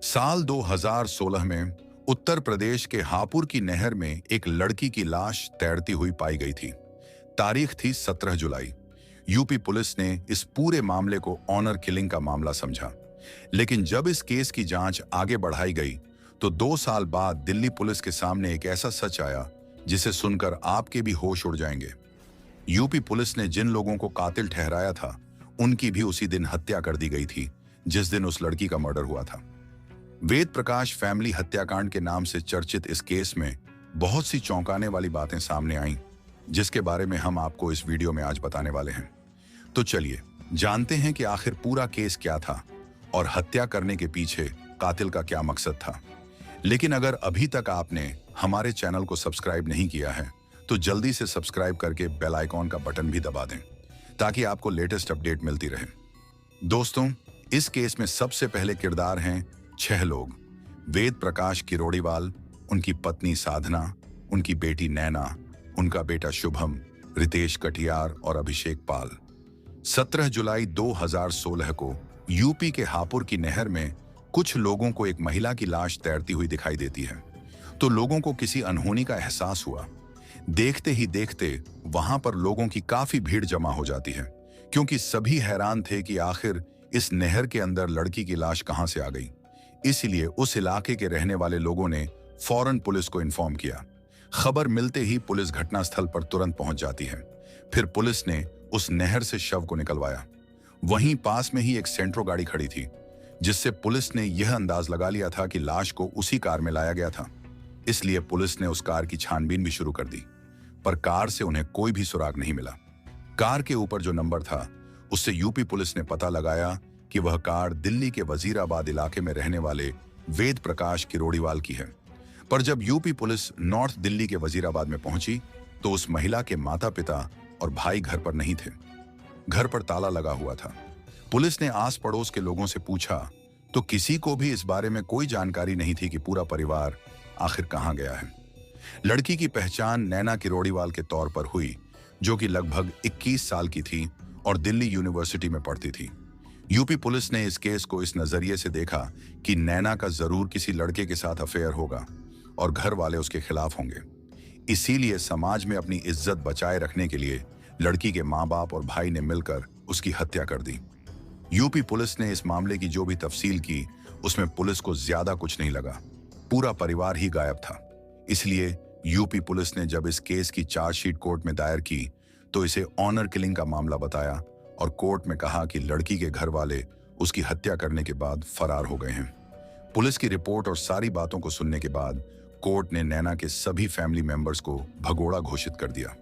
साल 2016 में उत्तर प्रदेश के हापुड़ की नहर में एक लड़की की लाश तैरती हुई पाई गई थी। तारीख थी 17 जुलाई। यूपी पुलिस ने इस पूरे मामले को ऑनर किलिंग का मामला समझा। लेकिन जब इस केस की जांच आगे बढ़ाई गई तो 2 साल बाद दिल्ली पुलिस के सामने एक ऐसा सच आया जिसे सुनकर आपके भी होश उड़ जाएंगे। यूपी पुलिस ने जिन लोगों को कातिल ठहराया था उनकी भी उसी दिन हत्या कर दी गई थी जिस दिन उस लड़की का मर्डर हुआ था। वेद प्रकाश फैमिली हत्याकांड के नाम से चर्चित इस केस में बहुत सी चौंकाने वाली बातें सामने आईं, जिसके बारे में हम आपको इस वीडियो में आज बताने वाले हैं। तो चलिए जानते हैं कि आखिर पूरा केस क्या था और हत्या करने के पीछे कातिल का क्या मकसद था। लेकिन अगर अभी तक आपने हमारे चैनल को सब्सक्राइब नहीं किया है तो जल्दी से सब्सक्राइब करके बेल आइकॉन का बटन भी दबा दें ताकि आपको लेटेस्ट अपडेट मिलती रहे। दोस्तों, इस केस में सबसे पहले किरदार हैं 6 लोग। वेद प्रकाश किरोड़ीवाल, उनकी पत्नी साधना, उनकी बेटी नैना, उनका बेटा शुभम, रितेश कटियार और अभिषेक पाल। 17 जुलाई 2016 को यूपी के हापुड़ की नहर में कुछ लोगों को एक महिला की लाश तैरती हुई दिखाई देती है तो लोगों को किसी अनहोनी का एहसास हुआ। देखते ही देखते वहां पर लोगों की काफी भीड़ जमा हो जाती है क्योंकि सभी हैरान थे कि आखिर इस नहर के अंदर लड़की की लाश कहां से आ गई। इसलिए उस इलाके के रहने वाले लोगों ने फौरन पुलिस को इन्फॉर्म किया। खबर मिलते ही पुलिस घटनास्थल पर तुरंत पहुंच जाती है। फिर पुलिस ने उस नहर से शव को निकलवाया। वहीं पास में ही एक सेंट्रो गाड़ी खड़ी थी जिससे पुलिस ने यह अंदाज लगा लिया था कि लाश को उसी कार में लाया गया था। इसलिए पुलिस ने उस कार की छानबीन भी शुरू कर दी, पर कार से उन्हें कोई भी सुराग नहीं मिला। कार के ऊपर जो नंबर था उससे यूपी पुलिस ने पता लगाया कि वह कार दिल्ली के वजीराबाद इलाके में रहने वाले वेद प्रकाश किरोड़ीवाल की है। पर जब यूपी पुलिस नॉर्थ दिल्ली के वजीराबाद में पहुंची तो उस महिला के माता पिता और भाई घर पर नहीं थे। घर पर ताला लगा हुआ था। पुलिस ने आस पड़ोस के लोगों से पूछा तो किसी को भी इस बारे में कोई जानकारी नहीं थी कि पूरा परिवार आखिर कहां गया है। लड़की की पहचान नैना किरोड़ीवाल के तौर पर हुई, जो कि लगभग 21 साल की थी और दिल्ली यूनिवर्सिटी में पढ़ती थी। यूपी पुलिस ने इस केस को इस नजरिए से देखा कि नैना का जरूर किसी लड़के के साथ अफेयर होगा और घर वाले उसके खिलाफ होंगे। इसीलिए समाज में अपनी इज्जत बचाए रखने के लिए लड़की के माँ बाप और भाई ने मिलकर उसकी हत्या कर दी। यूपी पुलिस ने इस मामले की जो भी तफसील की उसमें पुलिस को ज्यादा कुछ नहीं लगा। पूरा परिवार ही गायब था। इसलिए यूपी पुलिस ने जब इस केस की चार्जशीट कोर्ट में दायर की तो इसे ऑनर किलिंग का मामला बताया और कोर्ट में कहा कि लड़की के घर वाले उसकी हत्या करने के बाद फरार हो गए हैं। पुलिस की रिपोर्ट और सारी बातों को सुनने के बाद कोर्ट ने नैना के सभी फैमिली मेंबर्स को भगोड़ा घोषित कर दिया।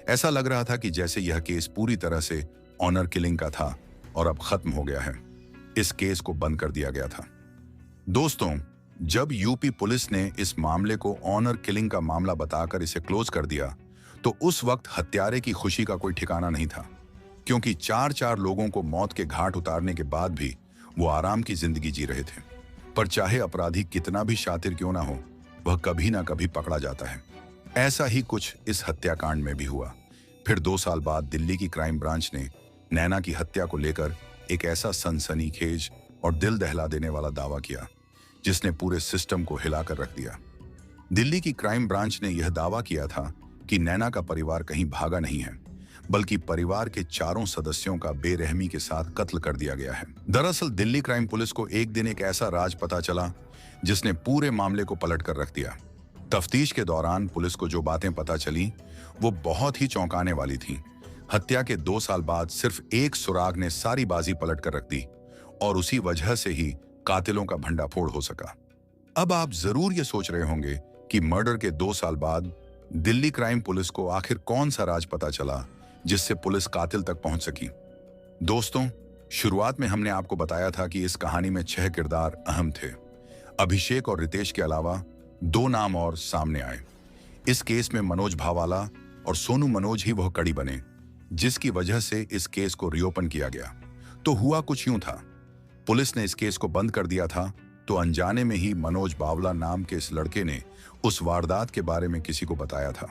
ऐसा लग रहा था कि जैसे यह केस पूरी तरह से ऑनर किलिंग का था और अब खत्म हो गया है। इस केस को बंद कर दिया गया था। दोस्तों, जब यूपी पुलिस ने इस मामले को ऑनर किलिंग का मामला बताकर इसे क्लोज कर दिया तो उस वक्त हत्यारे की खुशी का कोई ठिकाना नहीं था, क्योंकि 4 लोगों को मौत के घाट उतारने के बाद भी वो आराम की जिंदगी जी रहे थे। पर चाहे अपराधी कितना भी शातिर क्यों ना हो, वह कभी ना कभी पकड़ा जाता है। ऐसा ही कुछ इस हत्याकांड में भी हुआ। फिर 2 साल बाद दिल्ली की क्राइम ब्रांच ने नैना की हत्या को लेकर एक ऐसा सनसनीखेज और दिल दहला देने वाला दावा किया जिसने पूरे सिस्टम को हिलाकर रख दिया। दिल्ली की क्राइम ब्रांच ने यह दावा किया था कि नैना का परिवार कहीं भागा नहीं है, बल्कि परिवार के 4 सदस्यों का बेरहमी के साथ कत्ल कर दिया गया है। दरअसल दिल्ली क्राइम पुलिस को एक दिन एक ऐसा राज पता चला जिसने पूरे मामले को पलट कर रख दिया। तफ्तीश के दौरान पुलिस को जो बातें पता चली वो बहुत ही चौंकाने वाली थीं। हत्या के 2 साल बाद सिर्फ एक सुराग ने सारी बाजी पलट कर रख दी और उसी वजह से ही कातिलों का भंडाफोड़ हो सका। अब आप जरूर ये सोच रहे होंगे कि मर्डर के 2 साल बाद दिल्ली क्राइम पुलिस को आखिर कौन सा राज पता चला जिससे पुलिस कातिल तक पहुंच सकी। दोस्तों, शुरुआत में हमने आपको बताया था कि इस कहानी में 6 किरदार अहम थे। अभिषेक और रितेश के अलावा 2 नाम और सामने आए। इस केस में मनोज भावाला और सोनू मनोज ही वह कड़ी बने जिसकी वजह से इस केस को रीओपन किया गया। तो हुआ कुछ यूं था, पुलिस ने इस केस को बंद कर दिया था तो अनजाने में ही मनोज बावला नाम के इस लड़के ने उस वारदात के बारे में किसी को बताया था।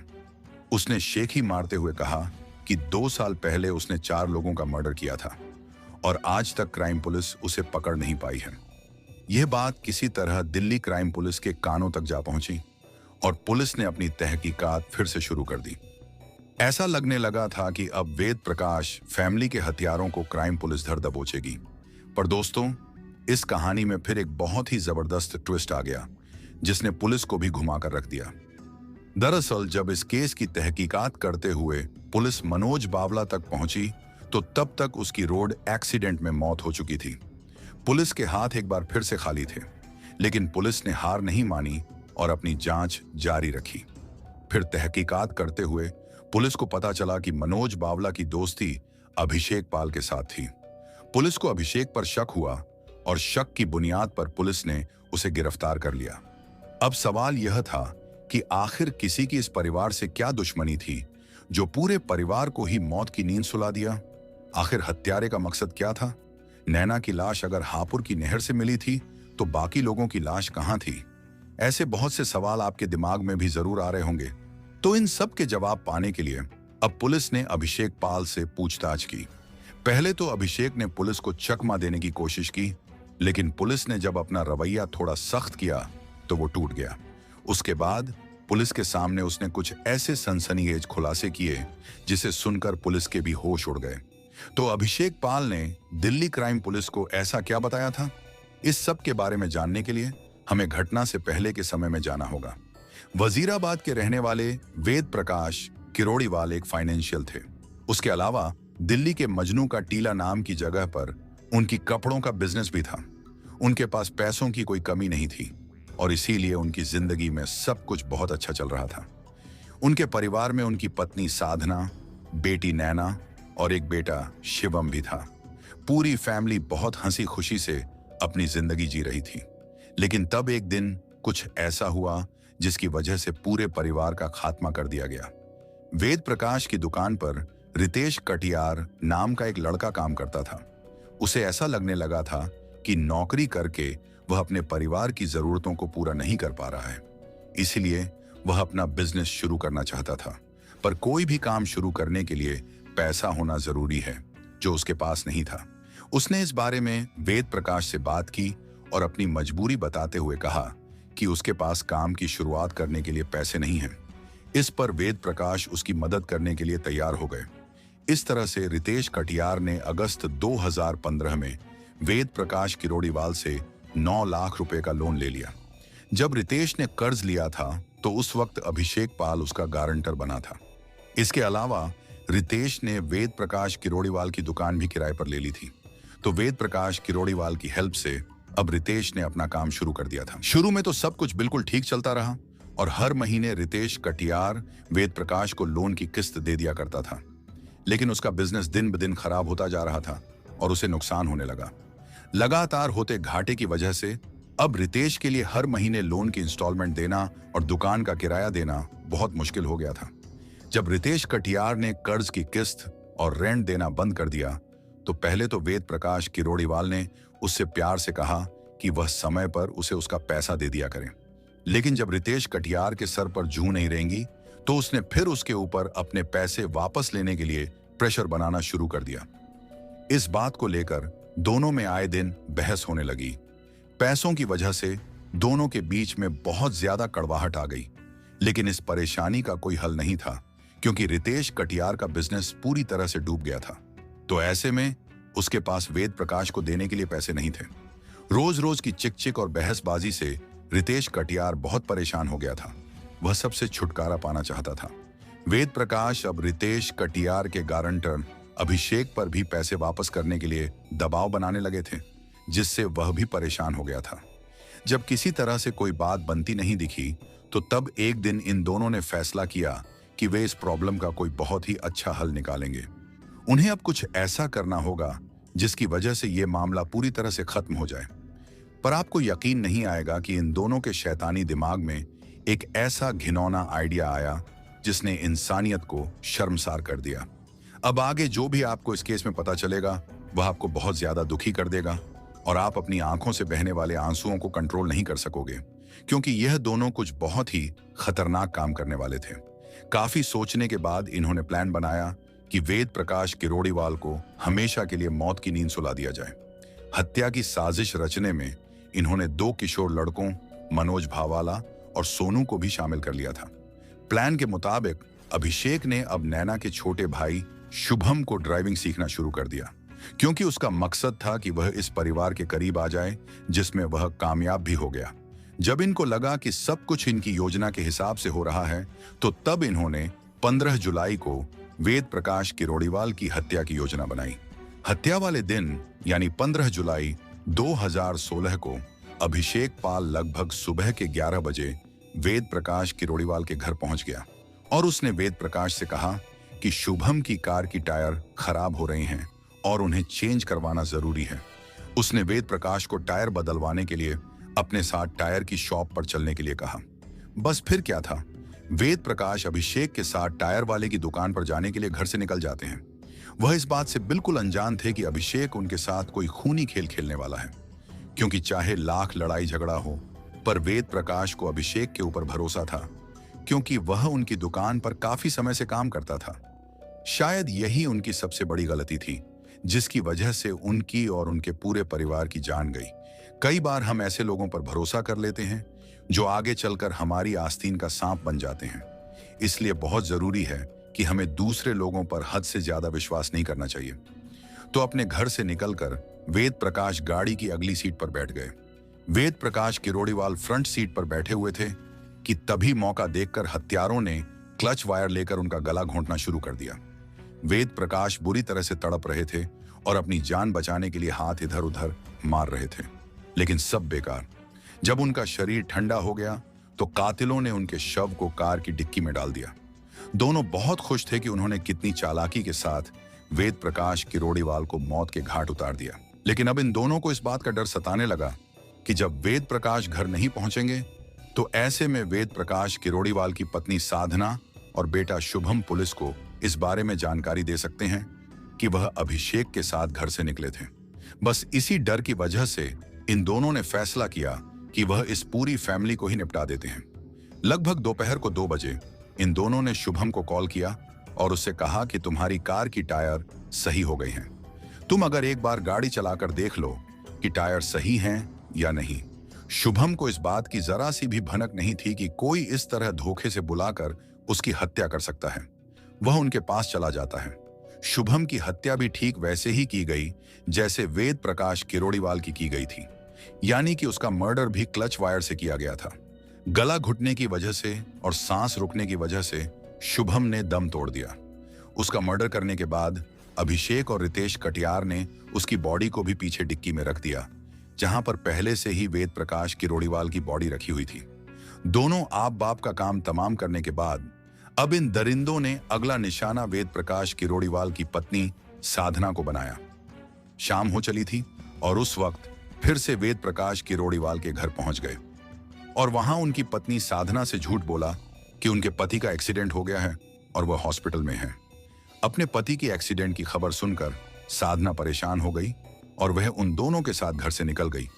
उसने शेखी मारते हुए कहा कि 2 साल पहले उसने 4 लोगों का मर्डर किया था और आज तक क्राइम पुलिस उसे पकड़ नहीं पाई है। यह बात किसी तरह दिल्ली क्राइम पुलिस के कानों तक जा पहुंची और पुलिस ने अपनी तहकीकात फिर से शुरू कर दी। ऐसा लगने लगा था कि अब वेद प्रकाश फैमिली के हथियारों को क्राइम पुलिस धर दबोचेगी। पर दोस्तों, इस कहानी में फिर एक बहुत ही जबरदस्त ट्विस्ट आ गया जिसने पुलिस को भी घुमाकर रख दिया। दरअसल जब इस केस की तहकीकात करते हुए पुलिस मनोज बावला तक पहुंची तो तब तक उसकी रोड एक्सीडेंट में मौत हो चुकी थी। पुलिस के हाथ एक बार फिर से खाली थे, लेकिन पुलिस ने हार नहीं मानी और अपनी जांच जारी रखी। फिर तहकीकात करते हुए पुलिस को पता चला कि मनोज बावला की दोस्ती अभिषेक पाल के साथ थी। पुलिस को अभिषेक पर शक हुआ और शक की बुनियाद पर पुलिस ने उसे गिरफ्तार कर लिया। अब सवाल यह था कि आखिर किसी की इस परिवार से क्या दुश्मनी थी जो पूरे परिवार को ही मौत की नींद सुला दिया। आखिर हत्यारे का मकसद क्या था? नैना की लाश अगर हापुड़ की नहर से मिली थी तो बाकी लोगों की लाश कहां थी? ऐसे बहुत से सवाल आपके दिमाग में भी जरूर आ रहे होंगे। तो इन सब के जवाब पाने के लिए अब पुलिस ने अभिषेक पाल से पूछताछ की। पहले तो अभिषेक ने पुलिस को चकमा देने की कोशिश की, लेकिन पुलिस ने जब अपना रवैया थोड़ा सख्त किया तो वो टूट गया। उसके बाद पुलिस के सामने उसने कुछ ऐसे सनसनीखेज खुलासे किए जिसे सुनकर पुलिस के भी होश उड़ गए। तो अभिषेक पाल ने दिल्ली क्राइम पुलिस को ऐसा क्या बताया था? इस सब के बारे में जानने के लिए हमें घटना से पहले के समय में जाना होगा। वजीराबाद के रहने वाले वेद प्रकाश किरोड़ीवाल एक फाइनेंशियल थे। उसके अलावा दिल्ली के मजनू का टीला नाम की जगह पर उनकी कपड़ों का बिजनेस भी था। उनके पास पैसों की कोई कमी नहीं थी और इसीलिए उनकी जिंदगी में सब कुछ बहुत अच्छा चल रहा था। उनके परिवार में उनकी पत्नी साधना, बेटी नैना और एक बेटा शिवम भी था। पूरी फैमिली बहुत हंसी खुशी से अपनी जिंदगी जी रही थी। लेकिन तब एक दिन कुछ ऐसा हुआ जिसकी वजह से पूरे परिवार का खात्मा कर दिया गया। वेद प्रकाश की दुकान पर रितेश कटियार नाम का एक लड़का काम करता था। उसे ऐसा लगने लगा था कि नौकरी करके वह अपने परिवार की जरूरतों को पूरा नहीं कर पा रहा है, इसलिए वह अपना बिजनेस शुरू करना चाहता था। पर कोई भी काम शुरू करने के लिए पैसा होना जरूरी है, जो उसके पास नहीं था। उसने इस बारे में वेद प्रकाश से बात की और अपनी मजबूरी बताते हुए कहा कि उसके पास काम की शुरुआत करने के लिए पैसे नहीं हैं। इस पर वेद प्रकाश उसकी मदद करने के लिए तैयार हो गए। इस तरह से रितेश कटियार ने अगस्त 2015 में वेद प्रकाश किरोड़ीवाल से 9 लाख रुपए का लोन ले लिया। जब रितेश ने कर्ज लिया था तो उस वक्त अभिषेक पाल उसका गारंटर बना था। इसके अलावा रितेश ने वेद प्रकाश किरोड़ीवाल की दुकान भी किराए पर ले ली थी। तो वेद प्रकाश किरोड़ीवाल की हेल्प से अब रितेश ने अपना काम शुरू कर दिया था। शुरू में तो सब कुछ बिल्कुल ठीक चलता रहा और हर महीने रितेश कटियार वेद प्रकाश को लोन की किस्त दे दिया करता था। लेकिन उसका बिजनेस दिन ब दिन खराब होता जा रहा था और उसे नुकसान होने लगा। लगातार होते घाटे की वजह से अब रितेश के लिए हर महीने लोन की इंस्टॉलमेंट देना और दुकान का किराया देना बहुत मुश्किल हो गया था। जब रितेश कटियार ने कर्ज की किस्त और रेंट देना बंद कर दिया तो पहले तो वेद प्रकाश किरोड़ीवाल ने उससे प्यार से कहा कि वह समय पर उसे उसका पैसा दे दिया करें। लेकिन जब रितेश कटियार के सर पर जूं नहीं रहेंगी तो उसने फिर उसके ऊपर अपने पैसे वापस लेने के लिए प्रेशर बनाना शुरू कर दिया। इस बात को लेकर दोनों में आए दिन बहस होने लगी। पैसों की वजह से दोनों के बीच में बहुत ज्यादा कड़वाहट आ गई। लेकिन इस परेशानी का कोई हल नहीं था क्योंकि रितेश कटियार का बिजनेस पूरी तरह से डूब गया था। तो ऐसे में उसके पास वेद प्रकाश को देने के लिए पैसे नहीं थे। रोज रोज की चिक-चिक और बहसबाजी से रितेश कटियार बहुत परेशान हो गया था। वह सबसे छुटकारा पाना चाहता था। वेद प्रकाश अब रितेश कटियार के गारंटर अभिषेक पर भी पैसे वापस करने के लिए दबाव बनाने लगे थे, जिससे वह भी परेशान हो गया था। जब किसी तरह से कोई बात बनती नहीं दिखी तो तब एक दिन इन दोनों ने फैसला किया कि वे इस प्रॉब्लम का कोई बहुत ही अच्छा हल निकालेंगे। उन्हें अब कुछ ऐसा करना होगा जिसकी वजह से ये मामला पूरी तरह से खत्म हो जाए। पर आपको यकीन नहीं आएगा कि इन दोनों के शैतानी दिमाग में एक ऐसा घिनौना आइडिया आया जिसने इंसानियत को शर्मसार कर दिया। अब आगे जो भी आपको इस केस में पता चलेगा वह आपको बहुत ज्यादा दुखी कर देगा और आप अपनी आंखों से बहने वाले आंसुओं को कंट्रोल नहीं कर सकोगे, क्योंकि यह दोनों कुछ बहुत ही खतरनाक काम करने वाले थे। काफी सोचने के बाद इन्होंने प्लान बनाया कि वेद प्रकाश किरोड़ीवाल को हमेशा के लिए मौत की नींद सुला दिया जाए। हत्या की साजिश रचने में इन्होंने 2 किशोर लड़कों मनोज भावाला और सोनू को भी शामिल कर लिया था। प्लान के मुताबिक अभिषेक ने अब नैना के छोटे भाई शुभम को ड्राइविंग सीखना शुरू कर दिया, क्योंकि उसका मकसद था कि वह इस परिवार के करीब आ जाए जिसमें वह कामयाब भी हो गया। जब इनको लगा कि सब कुछ इनकी योजना के हिसाब से हो रहा है, तो तब इन्होंने 15 जुलाई को वेद प्रकाश किरोड़ीवाल की हत्या की योजना बनाई। हत्या वाले दिन यानी 15 जुलाई 2016 को अभिषेक पाल लगभग सुबह के 11 बजे वेद प्रकाश किरोड़ीवाल के घर पहुंच गया और उसने वेद प्रकाश से कहा कि शुभम की कार की टायर खराब हो रही हैं और उन्हें चेंज करवाना जरूरी है। उसने वेद प्रकाश को टायर बदलवाने के लिए अपने साथ टायर की शॉप पर चलने के लिए कहा। बस फिर क्या था, वेद प्रकाश अभिषेक के साथ टायर वाले की दुकान पर जाने के लिए घर से निकल जाते हैं। वह इस बात से बिल्कुल अनजान थे कि अभिषेक उनके साथ कोई खूनी खेल खेलने वाला है, क्योंकि चाहे लाख लड़ाई झगड़ा हो, पर वेद प्रकाश को अभिषेक के ऊपर भरोसा था, क्योंकि वह उनकी दुकान पर काफी समय से काम करता था। शायद यही उनकी सबसे बड़ी गलती थी, जिसकी वजह से उनकी और उनके पूरे परिवार की जान गई। कई बार हम ऐसे लोगों पर भरोसा कर लेते हैं जो आगे चलकर हमारी आस्तीन का सांप बन जाते हैं। इसलिए बहुत जरूरी है कि हमें दूसरे लोगों पर हद से ज्यादा विश्वास नहीं करना चाहिए। तो अपने घर से निकलकर वेद प्रकाश गाड़ी की अगली सीट पर बैठ गए। वेद प्रकाश किरोड़ीवाल फ्रंट सीट पर बैठे हुए थे कि तभी मौका देखकर हत्यारों ने क्लच वायर लेकर उनका गला घोंटना शुरू कर दिया। वेद प्रकाश बुरी तरह से तड़प रहे थे और अपनी जान बचाने के लिए हाथ इधर उधर मार रहे थे, लेकिन सब बेकार। जब उनका शरीर ठंडा हो गया तो कातिलों ने उनके शव को कार की डिक्की में डाल दिया। दोनों बहुत खुश थे कि उन्होंने कितनी चालाकी के साथ वेद प्रकाश किरोड़ीवाल को मौत के घाट उतार दिया। लेकिन अब इन दोनों को इस बात का डर सताने लगा कि जब वेद प्रकाश घर नहीं पहुंचेंगे तो ऐसे में वेद प्रकाश किरोड़ीवाल की पत्नी साधना और बेटा शुभम पुलिस को इस बारे में जानकारी दे सकते हैं कि वह अभिषेक के साथ घर से निकले थे। बस इसी डर की वजह से इन दोनों ने फैसला किया कि वह इस पूरी फैमिली को ही निपटा देते हैं। लगभग दोपहर को 2 बजे इन दोनों ने शुभम को कॉल किया और उससे कहा कि तुम्हारी कार की टायर सही हो गई हैं। तुम अगर एक बार गाड़ी चलाकर देख लो कि टायर सही हैं या नहीं। शुभम को इस बात की जरा सी भी भनक नहीं थी कि कोई इस तरह धोखे से बुलाकर उसकी हत्या कर सकता है। वह उनके पास चला जाता है। शुभम की हत्या भी ठीक वैसे ही की गई जैसे वेद प्रकाश किरोड़ीवाल की गई थी, यानी कि उसका मर्डर भी क्लच वायर से किया गया था। गला घुटने की वजह से और सांस रुकने की वजह से शुभम ने दम तोड़ दिया। उसका मर्डर करने के बाद अभिषेक और रितेश कटियार ने उसकी बॉडी को भी पीछे डिक्की में रख दिया, जहां पर पहले से ही वेद प्रकाश किरोड़ीवाल की बॉडी रखी हुई थी। दोनों आप बाप का काम तमाम करने के बाद अब इन दरिंदों ने अगला निशाना वेद प्रकाश किरोड़ीवाल की पत्नी साधना को बनाया। शाम हो चली थी और उस वक्त फिर से वेद प्रकाश किरोड़ीवाल के घर पहुंच गए और वहां उनकी पत्नी साधना से झूठ बोला कि उनके पति का एक्सीडेंट हो गया है और वह हॉस्पिटल में है। अपने पति की एक्सीडेंट की खबर सुनकर साधना परेशान हो गई और वह उन दोनों के साथ घर से निकल गई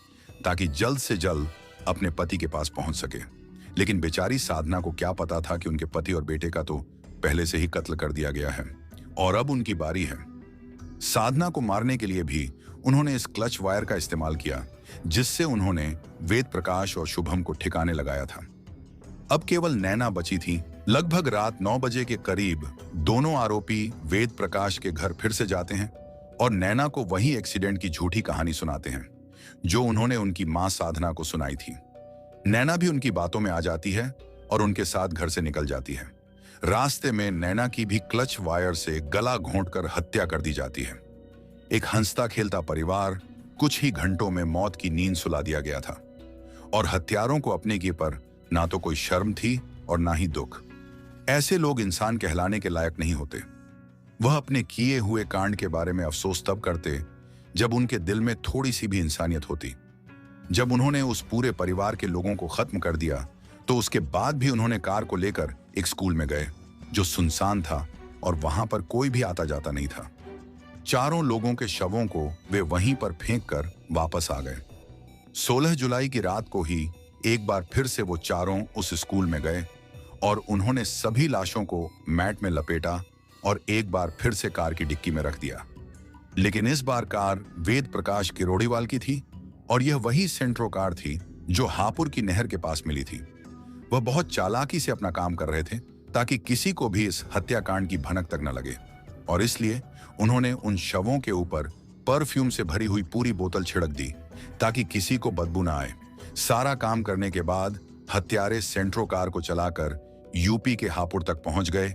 ताकि जल्द से जल्द अपने पति के पास पहुंच सके। लेकिन बेचारी साधना को क्या पता था कि उनके पति और बेटे का तो पहले से ही कत्ल कर दिया गया है और अब उनकी बारी है। साधना को मारने के लिए भी उन्होंने इस क्लच वायर का इस्तेमाल किया, जिससे उन्होंने वेद प्रकाश और शुभम को ठिकाने लगाया था। अब केवल नैना बची थी। लगभग रात 9 बजे के करीब दोनों आरोपी वेद प्रकाश के घर फिर से जाते हैं और नैना को वही एक्सीडेंट की झूठी कहानी सुनाते हैं जो उन्होंने उनकी मां साधना को सुनाई थी। नैना भी उनकी बातों में आ जाती है और उनके साथ घर से निकल जाती है। रास्ते में नैना की भी क्लच वायर से गला घोंटकर हत्या कर दी जाती है। एक हंसता खेलता परिवार कुछ ही घंटों में मौत की नींद सुला दिया गया था और हत्यारों को अपने के पर ना तो कोई शर्म थी और ना ही दुख। ऐसे लोग इंसान कहलाने के लायक नहीं होते। वह अपने किए हुए कांड के बारे में अफसोस तब करते जब उनके दिल में थोड़ी सी भी इंसानियत होती। जब उन्होंने उस पूरे परिवार के लोगों को खत्म कर दिया तो उसके बाद भी उन्होंने कार को लेकर एक स्कूल में गए जो सुनसान था और वहां पर कोई भी आता जाता नहीं था। चारों लोगों के शवों को वे वहीं पर फेंक कर वापस आ गए। 16 जुलाई की रात को ही एक बार फिर से वो चारों उस स्कूल में गए और उन्होंने सभी लाशों को मैट में लपेटा और एक बार फिर से कार की डिक्की में रख दिया। लेकिन इस बार कार वेद प्रकाश किरोड़ीवाल की थी और यह वही सेंट्रो कार थी जो हापुड़ की नहर के पास मिली थी। वह बहुत चालाकी से अपना काम कर रहे थे ताकि किसी को भी इस हत्याकांड की भनक तक न लगे, और इसलिए उन्होंने उन शवों के ऊपर परफ्यूम से भरी हुई पूरी बोतल छिड़क दी ताकि किसी को बदबू ना आए। सारा काम करने के बाद हत्यारे सेंट्रो कार को चलाकर यूपी के हापुड़ तक पहुंच गए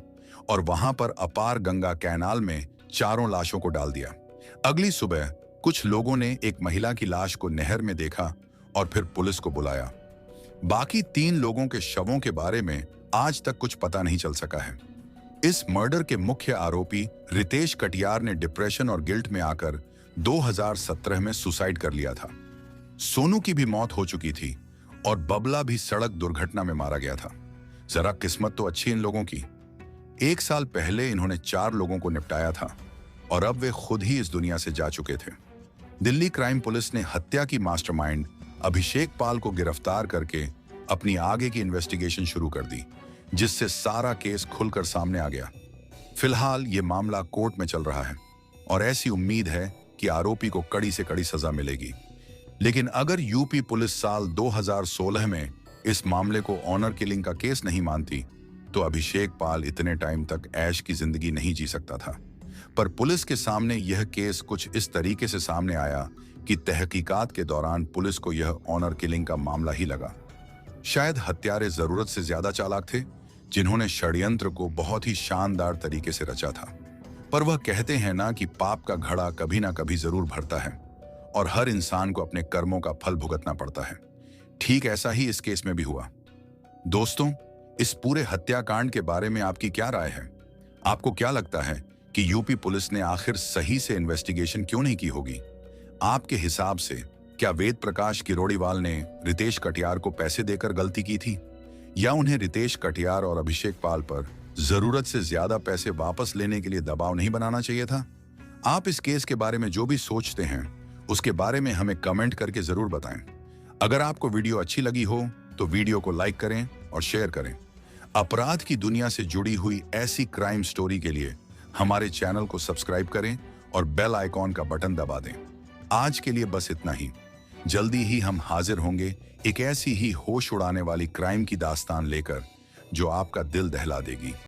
और वहां पर अपार गंगा कैनाल में चारों लाशों को डाल दिया। अगली सुबह कुछ लोगों ने एक महिला की लाश को नहर में देखा और फिर पुलिस को बुलाया। बाकी 3 लोगों के शवों के बारे में आज तक कुछ पता नहीं चल सका है। इस मर्डर के मुख्य आरोपी रितेश कटियार ने डिप्रेशन और गिल्ट में आकर 2017 में सुसाइड कर लिया था। सोनू की भी मौत हो चुकी थी और बबला भी सड़क दुर्घटना में मारा गया था। जरा किस्मत तो अच्छी इन लोगों की। 1 साल पहले इन्होंने 4 लोगों को निपटाया था और अब वे खुद ही इस दुनिया से जा चुके थे। दिल्ली क्राइम पुलिस ने हत्या की मास्टरमाइंड अभिषेक पाल को गिरफ्तार करके अपनी आगे की इन्वेस्टिगेशन शुरू कर दी, जिससे सारा केस खुलकर सामने आ गया। फिलहाल ये मामला कोर्ट में चल रहा है और ऐसी उम्मीद है कि आरोपी को कड़ी से कड़ी सजा मिलेगी। लेकिन अगर यूपी पुलिस साल 2016 में इस मामले को ऑनर किलिंग का केस नहीं मानती तो अभिषेक पाल इतने टाइम तक ऐश की जिंदगी नहीं जी सकता था। पर पुलिस के सामने यह केस कुछ इस तरीके से सामने आया कि तहकीकात के दौरान पुलिस को यह ऑनर किलिंग का मामला ही लगा। शायद हत्यारे जरूरत से ज्यादा चालाक थे, जिन्होंने षड्यंत्र को बहुत ही शानदार तरीके से रचा था। पर वह कहते हैं ना कि पाप का घड़ा कभी ना कभी जरूर भरता है और हर इंसान को अपने कर्मों का फल भुगतना पड़ता है। ठीक ऐसा ही इस केस में भी हुआ। दोस्तों, इस पूरे हत्याकांड के बारे में आपकी क्या राय है? आपको क्या लगता है कि यूपी पुलिस ने आखिर सही से इन्वेस्टिगेशन क्यों नहीं की होगी? आपके हिसाब से क्या वेद प्रकाश किरोड़ीवाल ने रितेश कटियार को पैसे देकर गलती की थी, या उन्हें रितेश कटियार और अभिषेक पाल पर जरूरत से ज्यादा पैसे वापस लेने के लिए दबाव नहीं बनाना चाहिए था? आप इस केस के बारे में जो भी सोचते हैं उसके बारे में हमें कमेंट करके जरूर बताएं। अगर आपको वीडियो अच्छी लगी हो तो वीडियो को लाइक करें और शेयर करें। अपराध की दुनिया से जुड़ी हुई ऐसी क्राइम स्टोरी के लिए हमारे चैनल को सब्सक्राइब करें और बेल आइकॉन का बटन दबा दें। आज के लिए बस इतना ही। जल्दी ही हम हाजिर होंगे एक ऐसी ही होश उड़ाने वाली क्राइम की दास्तान लेकर जो आपका दिल दहला देगी।